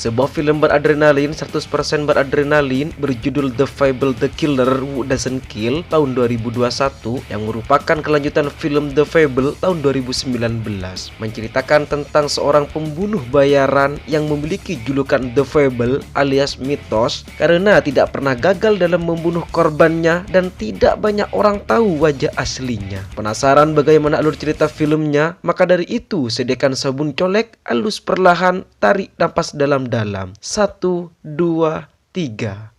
sebuah film beradrenalin 100% beradrenalin berjudul The Fable The Killer Who Doesn't Kill tahun 2021 yang merupakan kelanjutan film The Fable tahun 2019, menceritakan tentang seorang pembunuh bayaran yang memiliki julukan The Fable alias mitos karena tidak pernah gagal dalam membunuh korbannya dan tidak banyak orang tahu wajah aslinya. Penasaran bagaimana alur cerita filmnya? Maka dari itu sediakan sabun colek, halus perlahan, tarik napas dalam-dalam. 1, 2, 3.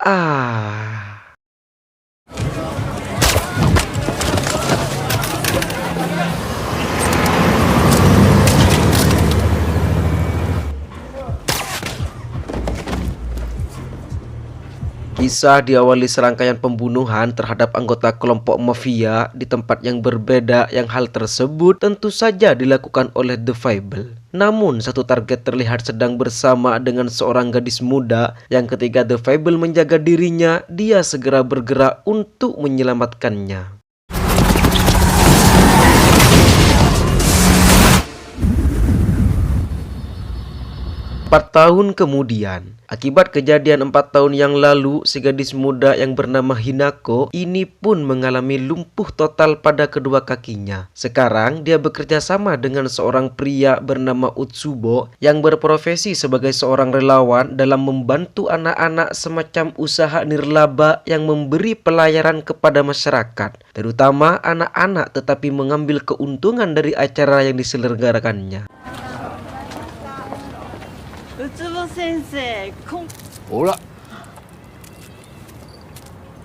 Kisah diawali serangkaian pembunuhan terhadap anggota kelompok mafia di tempat yang berbeda yang hal tersebut tentu saja dilakukan oleh The Fable. Namun satu target terlihat sedang bersama dengan seorang gadis muda yang ketika The Fable menjaga dirinya, dia segera bergerak untuk menyelamatkannya. 4 tahun kemudian, akibat kejadian 4 tahun yang lalu, si gadis muda yang bernama Hinako ini pun mengalami lumpuh total pada kedua kakinya. Sekarang dia bekerja sama dengan seorang pria bernama Utsubo yang berprofesi sebagai seorang relawan dalam membantu anak-anak semacam usaha nirlaba yang memberi pelayaran kepada masyarakat, terutama anak-anak, tetapi mengambil keuntungan dari acara yang diselenggarakannya.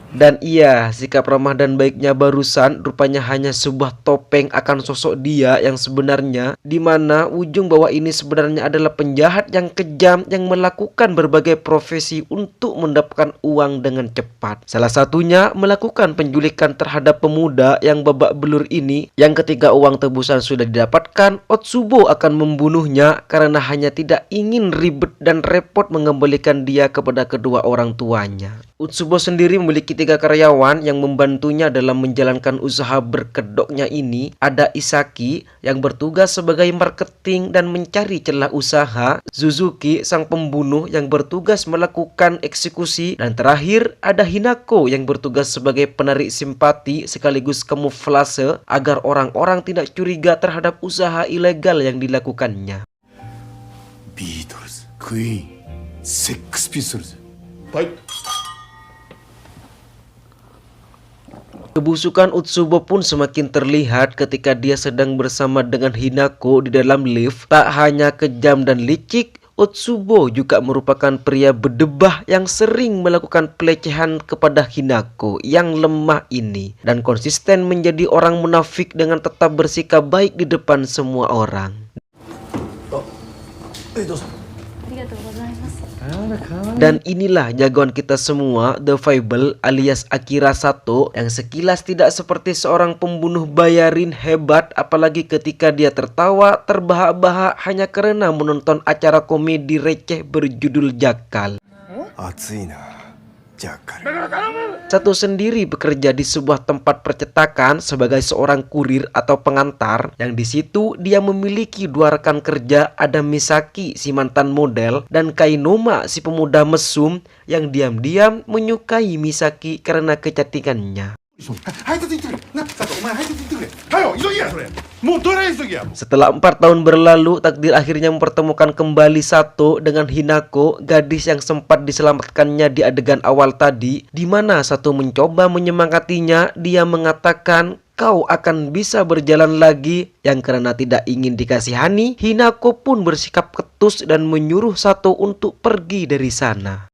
Dan iya, sikap ramah dan baiknya barusan rupanya hanya sebuah topeng akan sosok dia yang sebenarnya, di mana ujung bawah ini sebenarnya adalah penjahat yang kejam yang melakukan berbagai profesi untuk mendapatkan uang dengan cepat. Salah satunya melakukan penculikan terhadap pemuda yang babak belur ini, yang ketika uang tebusan sudah didapatkan, Otsubo akan membunuhnya karena hanya tidak ingin ribet dan repot mengembalikan dia kepada kedua orang tuanya. Utsubo sendiri memiliki 3 karyawan yang membantunya dalam menjalankan usaha berkedoknya ini. Ada Isaki yang bertugas sebagai marketing dan mencari celah usaha, Suzuki sang pembunuh yang bertugas melakukan eksekusi, dan terakhir ada Hinako yang bertugas sebagai penarik simpati sekaligus kamuflase agar orang-orang tidak curiga terhadap usaha ilegal yang dilakukannya. Beatles, Queen, Sex Pistols. Baik. Kebusukan Utsubo pun semakin terlihat ketika dia sedang bersama dengan Hinako di dalam lift. Tak hanya kejam dan licik, Utsubo juga merupakan pria berdebah yang sering melakukan pelecehan kepada Hinako yang lemah ini, dan konsisten menjadi orang munafik dengan tetap bersikap baik di depan semua orang. Dan inilah jagoan kita semua, The Fable alias Akira Sato, yang sekilas tidak seperti seorang pembunuh bayarin hebat, apalagi ketika dia tertawa terbahak-bahak hanya karena menonton acara komedi receh berjudul Jakal. Sato sendiri bekerja di sebuah tempat percetakan sebagai seorang kurir atau pengantar, yang di situ dia memiliki 2 rekan kerja, ada Misaki si mantan model dan Kainoma si pemuda mesum yang diam-diam menyukai Misaki karena kecantikannya. Setelah 4 tahun berlalu, takdir akhirnya mempertemukan kembali Sato dengan Hinako, gadis yang sempat diselamatkannya di adegan awal tadi, di mana Sato mencoba menyemangatinya. Dia mengatakan, "Kau akan bisa berjalan lagi," yang karena tidak ingin dikasihani, Hinako pun bersikap ketus dan menyuruh Sato untuk pergi dari sana.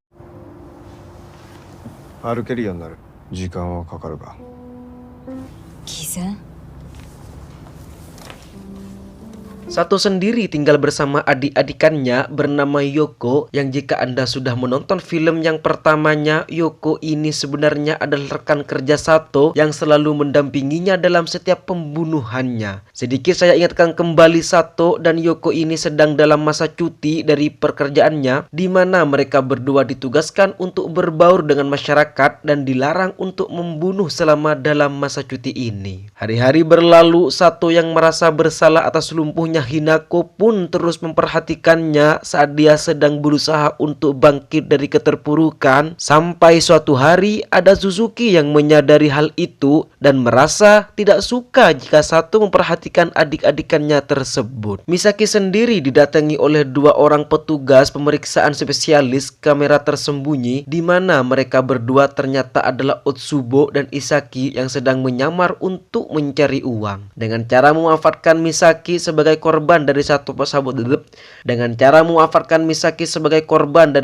Sato sendiri tinggal bersama adik-adikannya bernama Yoko, yang jika Anda sudah menonton film yang pertamanya, Yoko ini sebenarnya adalah rekan kerja Sato yang selalu mendampinginya dalam setiap pembunuhannya. Sedikit saya ingatkan kembali, Sato dan Yoko ini sedang dalam masa cuti dari pekerjaannya, di mana mereka berdua ditugaskan untuk berbaur dengan masyarakat dan dilarang untuk membunuh selama dalam masa cuti ini. Hari-hari berlalu, Sato yang merasa bersalah atas lumpuhnya temannya Hinako pun terus memperhatikannya saat dia sedang berusaha untuk bangkit dari keterpurukan. Sampai suatu hari ada Suzuki yang menyadari hal itu dan merasa tidak suka jika Sato memperhatikan adik-adikannya tersebut. Misaki sendiri didatangi oleh 2 orang petugas pemeriksaan spesialis kamera tersembunyi, di mana mereka berdua ternyata adalah Otsubo dan Isaki yang sedang menyamar untuk mencari uang. Dengan cara memanfaatkan Misaki sebagai korban dari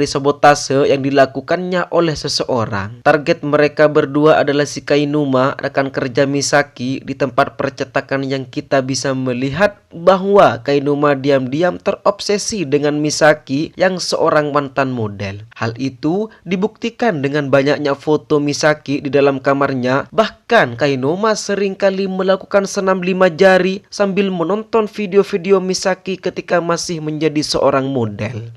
sabotase yang dilakukannya oleh seseorang. Target mereka berdua adalah si Kainuma, rekan kerja Misaki di tempat percetakan, yang kita bisa melihat bahwa Kainuma diam-diam terobsesi dengan Misaki yang seorang mantan model. Hal itu dibuktikan dengan banyaknya foto Misaki di dalam kamarnya. Bahkan Kainuma seringkali melakukan senam 5 jari sambil menonton video-video Misaki ketika masih menjadi seorang model.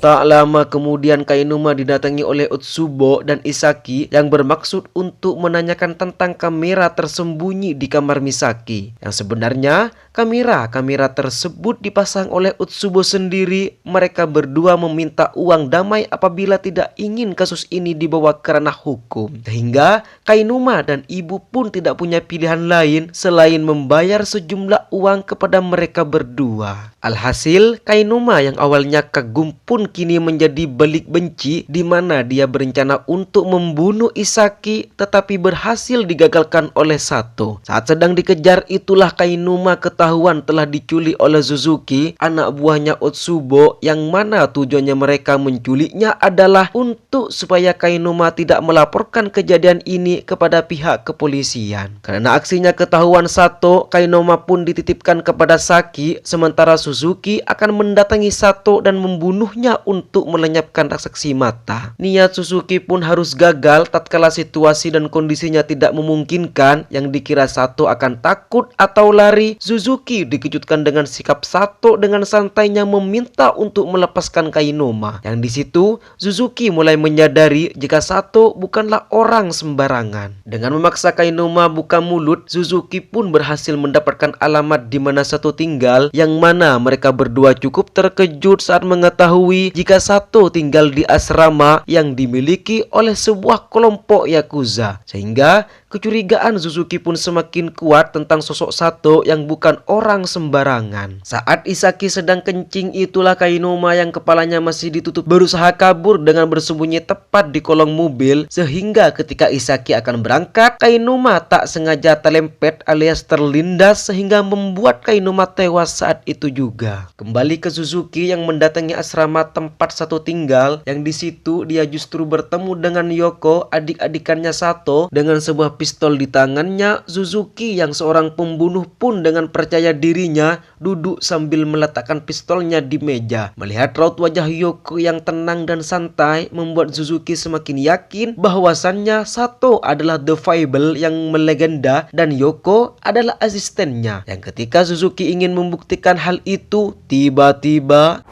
Tak lama kemudian Kainuma didatangi oleh Otsubo dan Isaki yang bermaksud untuk menanyakan tentang kamera tersembunyi di kamar Misaki. Yang sebenarnya kamera tersebut dipasang oleh Otsubo sendiri. Mereka berdua meminta uang damai apabila tidak ingin kasus ini dibawa ke ranah hukum. Sehingga Kainuma dan ibu pun tidak punya pilihan lain selain membayar sejumlah uang kepada mereka berdua. Alhasil, Kainuma yang awalnya kagum pun kini menjadi belik benci, di mana dia berencana untuk membunuh Isaki tetapi berhasil digagalkan oleh Sato. Saat sedang dikejar itulah Kainuma ketahuan telah diculik oleh Suzuki, anak buahnya Otsubo, yang mana tujuannya mereka menculiknya adalah untuk supaya Kainuma tidak melaporkan kejadian ini kepada pihak kepolisian. Karena aksinya ketahuan Sato, Kainuma pun dititipkan kepada Saki, sementara Suzuki akan mendatangi Sato dan membunuhnya untuk melenyapkan saksi mata. Niat Suzuki pun harus gagal tatkala situasi dan kondisinya tidak memungkinkan. Yang dikira Sato akan takut atau lari, Suzuki dikejutkan dengan sikap Sato dengan santainya meminta untuk melepaskan Kainuma. Yang di situ Suzuki mulai menyadari jika Sato bukanlah orang sembarangan. Dengan memaksa Kainuma buka mulut, Suzuki pun berhasil mendapatkan alamat di mana Sato tinggal, yang mana mereka berdua cukup terkejut saat mengetahui jika Sato tinggal di asrama yang dimiliki oleh sebuah kelompok Yakuza. Sehingga kecurigaan Suzuki pun semakin kuat tentang sosok Sato yang bukan orang sembarangan. Saat Isaki sedang kencing, itulah Kainuma yang kepalanya masih ditutup berusaha kabur dengan bersembunyi tepat di kolong mobil. Sehingga ketika Isaki akan berangkat, Kainuma tak sengaja terlempet alias terlindas sehingga membuat Kainuma tewas saat itu juga. Kembali ke Suzuki yang mendatangi asrama tempat Sato tinggal, yang di situ dia justru bertemu dengan Yoko, adik-adikannya Sato, dengan sebuah pistol di tangannya. Suzuki yang seorang pembunuh pun dengan percaya dirinya duduk sambil meletakkan pistolnya di meja. Melihat raut wajah Yoko yang tenang dan santai membuat Suzuki semakin yakin bahwasannya Sato adalah The Fable yang melegenda dan Yoko adalah asistennya. Yang ketika Suzuki ingin membuktikan hal itu, tiba-tiba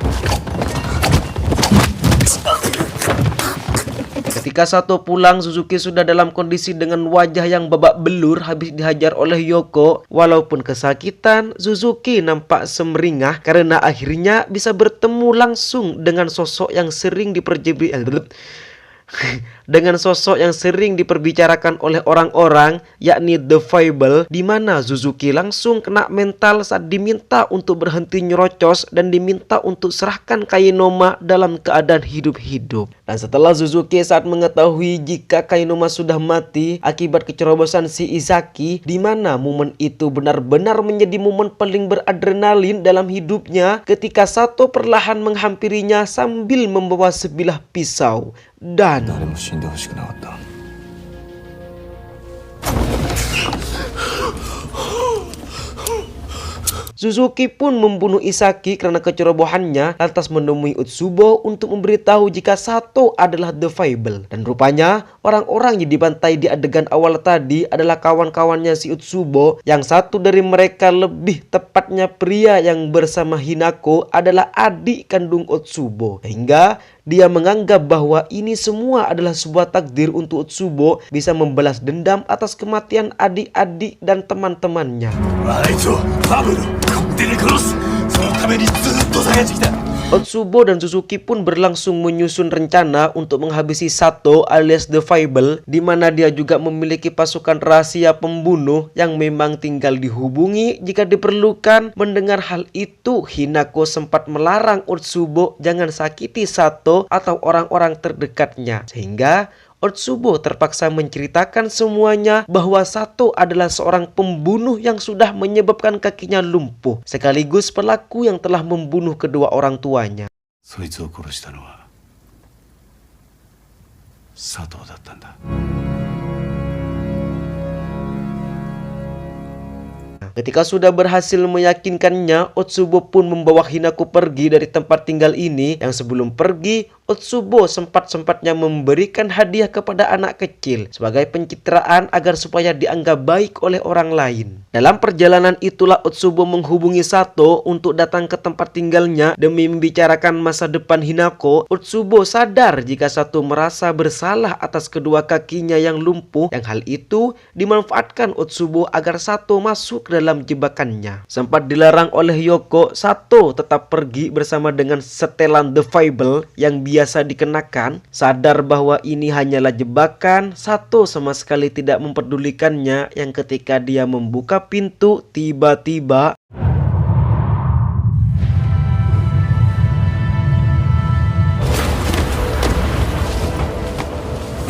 ketika Sato pulang, Suzuki sudah dalam kondisi dengan wajah yang babak belur habis dihajar oleh Yoko. Walaupun kesakitan, Suzuki nampak semeringah karena akhirnya bisa bertemu langsung dengan sosok yang sering diperbicarakan oleh orang-orang, yakni The Fable, di mana Suzuki langsung kena mental saat diminta untuk berhenti nyerocos dan diminta untuk serahkan Kainuma dalam keadaan hidup-hidup. Dan setelah Suzuki saat mengetahui jika Kainuma sudah mati akibat kecerobosan si Isaki, di mana momen itu benar-benar menjadi momen paling beradrenalin dalam hidupnya ketika Sato perlahan menghampirinya sambil membawa sebilah pisau. Dan Suzuki pun membunuh Isaki karena kecerobohannya, lantas menemui Otsubo untuk memberitahu jika Sato adalah The Fable. Dan rupanya orang-orang yang dibantai di adegan awal tadi adalah kawan-kawannya si Otsubo, yang satu dari mereka, lebih tepatnya pria yang bersama Hinako, adalah adik kandung Otsubo. Sehingga Dia menganggap bahwa ini semua adalah sebuah takdir untuk Utsubo bisa membalas dendam atas kematian adik-adik dan teman-temannya. あいつをバブル勝手に殺すそのためにずっと探してきた Otsubo dan Suzuki pun berlangsung menyusun rencana untuk menghabisi Sato alias The Fable, di mana dia juga memiliki pasukan rahasia pembunuh yang memang tinggal dihubungi jika diperlukan. Mendengar hal itu, Hinako sempat melarang Otsubo jangan sakiti Sato atau orang-orang terdekatnya, sehingga Otsubo terpaksa menceritakan semuanya bahwa Sato adalah seorang pembunuh yang sudah menyebabkan kakinya lumpuh, sekaligus pelaku yang telah membunuh kedua orang tuanya. そいつを殺したのは佐藤だったんだ Ketika sudah berhasil meyakinkannya, Otsubo pun membawa Hinako pergi dari tempat tinggal ini. Yang sebelum pergi, Otsubo sempat-sempatnya memberikan hadiah kepada anak kecil sebagai pencitraan agar supaya dianggap baik oleh orang lain. Dalam perjalanan itulah Otsubo menghubungi Sato untuk datang ke tempat tinggalnya demi membicarakan masa depan Hinako. Otsubo sadar jika Sato merasa bersalah atas kedua kakinya yang lumpuh, yang hal itu dimanfaatkan Otsubo agar Sato masuk ke dalam jebakannya. Sempat dilarang oleh Yoko, Sato tetap pergi bersama dengan setelan The Fable yang biasa dikenakan. Sadar bahwa ini hanyalah jebakan, Sato sama sekali tidak memperdulikannya, yang ketika dia membuka pintu, tiba-tiba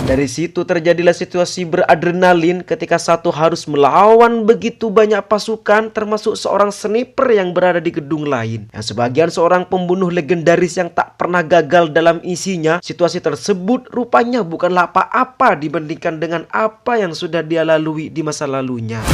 dari situ terjadilah situasi beradrenalin ketika Sato harus melawan begitu banyak pasukan, termasuk seorang sniper yang berada di gedung lain, yang sebagian seorang pembunuh legendaris yang tak pernah gagal dalam isinya. Situasi tersebut rupanya bukanlah apa-apa dibandingkan dengan apa yang sudah dia lalui di masa lalunya.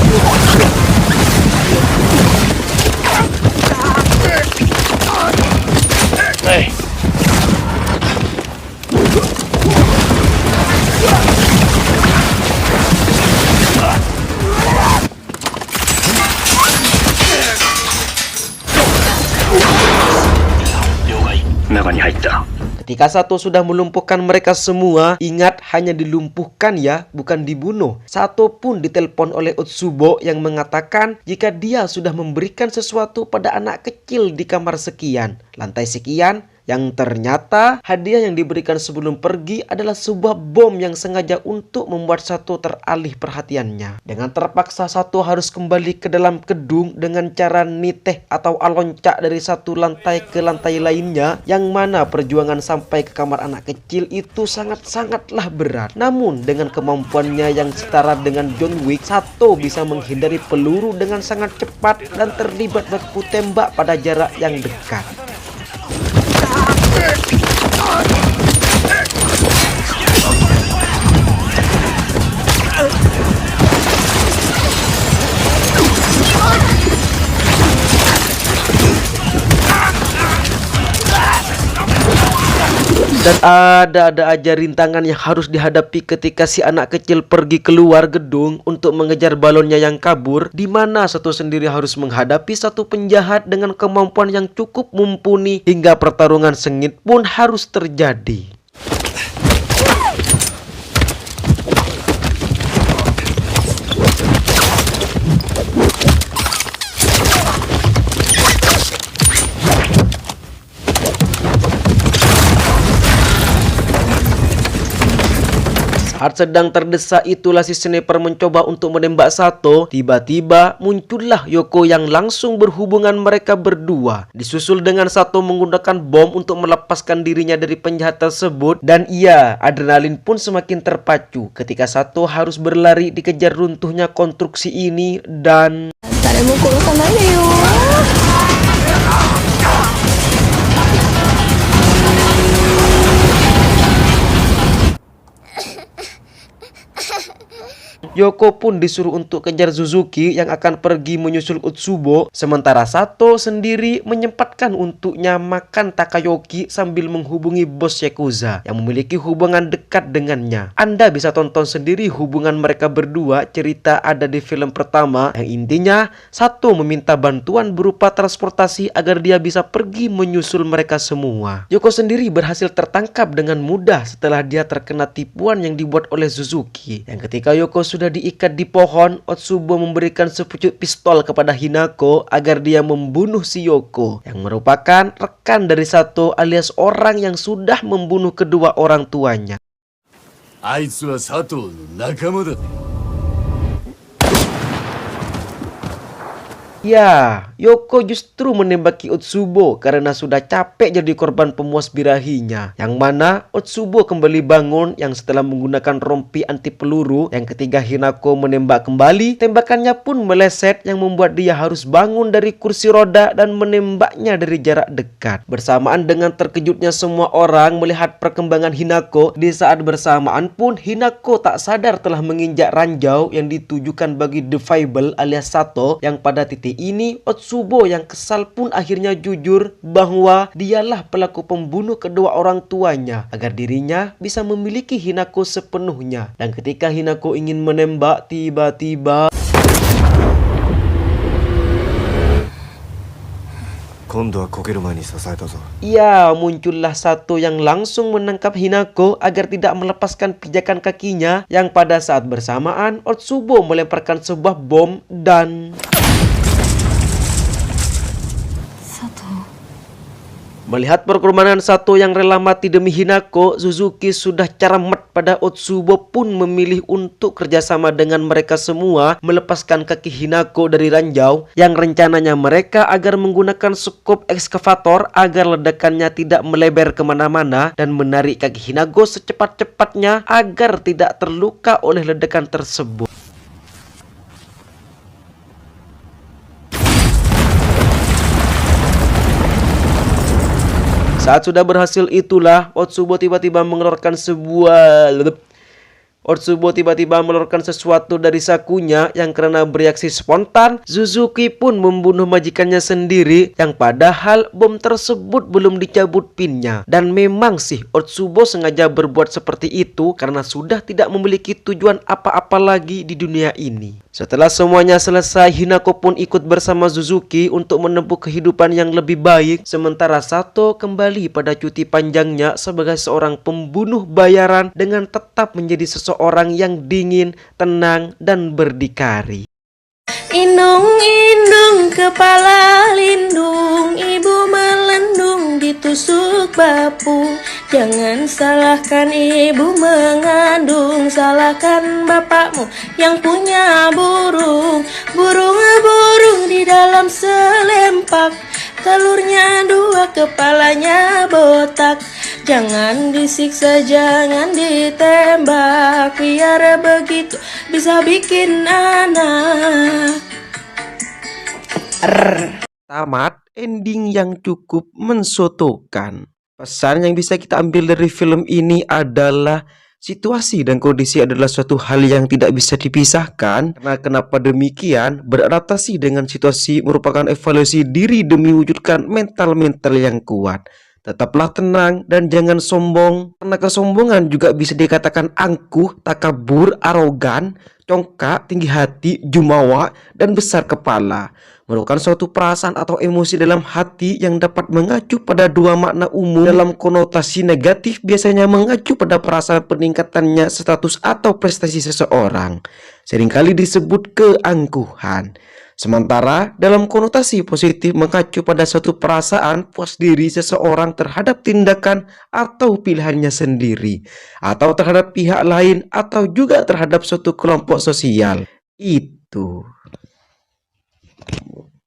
Ketika Sato sudah melumpuhkan mereka semua, ingat hanya dilumpuhkan ya, bukan dibunuh. Sato pun ditelepon oleh Otsubo yang mengatakan jika dia sudah memberikan sesuatu pada anak kecil di kamar sekian, lantai sekian, yang ternyata hadiah yang diberikan sebelum pergi adalah sebuah bom yang sengaja untuk membuat Sato teralih perhatiannya. Dengan terpaksa Sato harus kembali ke dalam gedung dengan cara niteh atau aloncak dari satu lantai ke lantai lainnya, yang mana perjuangan sampai ke kamar anak kecil itu sangat-sangatlah berat. Namun dengan kemampuannya yang setara dengan John Wick, Sato bisa menghindari peluru dengan sangat cepat dan terlibat baku tembak pada jarak yang dekat. Dan ada aja rintangan yang harus dihadapi ketika si anak kecil pergi keluar gedung untuk mengejar balonnya yang kabur, di mana Sato sendiri harus menghadapi satu penjahat dengan kemampuan yang cukup mumpuni hingga pertarungan sengit pun harus terjadi. Saat sedang terdesak itulah si sniper mencoba untuk menembak Sato. Tiba-tiba muncullah Yoko yang langsung berhubungan mereka berdua. Disusul dengan Sato menggunakan bom untuk melepaskan dirinya dari penjahat tersebut. Dan iya, adrenalin pun semakin terpacu ketika Sato harus berlari dikejar runtuhnya konstruksi ini dan... Yoko pun disuruh untuk kejar Suzuki yang akan pergi menyusul Otsubo, sementara Sato sendiri menyempatkan untuknya makan Takayoki sambil menghubungi bos Yakuza yang memiliki hubungan dekat dengannya. Anda bisa tonton sendiri hubungan mereka berdua, cerita ada di film pertama yang intinya Sato meminta bantuan berupa transportasi agar dia bisa pergi menyusul mereka semua. Yoko sendiri berhasil tertangkap dengan mudah setelah dia terkena tipuan yang dibuat oleh Suzuki. Yang ketika Yoko sudah diikat di pohon, Otsubo memberikan sepucuk pistol kepada Hinako agar dia membunuh si Yoko yang merupakan rekan dari Sato alias orang yang sudah membunuh kedua orang tuanya. あいつは佐藤の仲間だ。 Ya, Yoko justru menembaki Otsubo karena sudah capek jadi korban pemuas birahinya. Yang mana Otsubo kembali bangun yang setelah menggunakan rompi anti peluru. Yang ketiga Hinako menembak kembali, tembakannya pun meleset yang membuat dia harus bangun dari kursi roda dan menembaknya dari jarak dekat. Bersamaan dengan terkejutnya semua orang melihat perkembangan Hinako, di saat bersamaan pun Hinako tak sadar telah menginjak ranjau yang ditujukan bagi The Fable alias Sato, yang pada titik ini Otsubo yang kesal pun akhirnya jujur bahwa dialah pelaku pembunuh kedua orang tuanya agar dirinya bisa memiliki Hinako sepenuhnya. Dan ketika Hinako ingin menembak, tiba-tiba ya, muncullah Sato yang langsung menangkap Hinako agar tidak melepaskan pijakan kakinya, yang pada saat bersamaan Otsubo melemparkan sebuah bom dan melihat perkorbanan Sato yang rela mati demi Hinako, Suzuki sudah cermat pada Otsubo pun memilih untuk kerjasama dengan mereka semua melepaskan kaki Hinako dari ranjau yang rencananya mereka agar menggunakan skop ekskavator agar ledakannya tidak melebar kemana-mana dan menarik kaki Hinako secepat-cepatnya agar tidak terluka oleh ledakan tersebut. Saat sudah berhasil itulah Otsubo tiba-tiba mengeluarkan sesuatu dari sakunya yang karena bereaksi spontan Suzuki pun membunuh majikannya sendiri, yang padahal bom tersebut belum dicabut pinnya. Dan memang sih Otsubo sengaja berbuat seperti itu karena sudah tidak memiliki tujuan apa-apa lagi di dunia ini. Setelah semuanya selesai, Hinako pun ikut bersama Suzuki untuk menempuh kehidupan yang lebih baik, sementara Sato kembali pada cuti panjangnya sebagai seorang pembunuh bayaran dengan tetap menjadi seseorang yang dingin, tenang, dan berdikari. Indung-indung kepala lindung, ibu melendung ditusuk bapu. Jangan salahkan ibu mengandung, salahkan bapakmu yang punya burung. Burung di dalam selempak, telurnya dua, kepalanya botak. Jangan disiksa, jangan ditembak, biar begitu bisa bikin anak. Tamat ending yang cukup mensotokan. Pesan yang bisa kita ambil dari film ini adalah situasi dan kondisi adalah suatu hal yang tidak bisa dipisahkan. Karena kenapa demikian? Beradaptasi dengan situasi merupakan evaluasi diri demi wujudkan mental-mental yang kuat. Tetaplah tenang dan jangan sombong, karena kesombongan juga bisa dikatakan angkuh, takabur, arogan, congkak, tinggi hati, jumawa, dan besar kepala. Merupakan suatu perasaan atau emosi dalam hati yang dapat mengacu pada dua makna umum. Dalam konotasi negatif biasanya mengacu pada perasaan peningkatannya status atau prestasi seseorang, seringkali disebut keangkuhan. Sementara dalam konotasi positif mengacu pada suatu perasaan puas diri seseorang terhadap tindakan atau pilihannya sendiri, atau terhadap pihak lain, atau juga terhadap suatu kelompok sosial. Itu.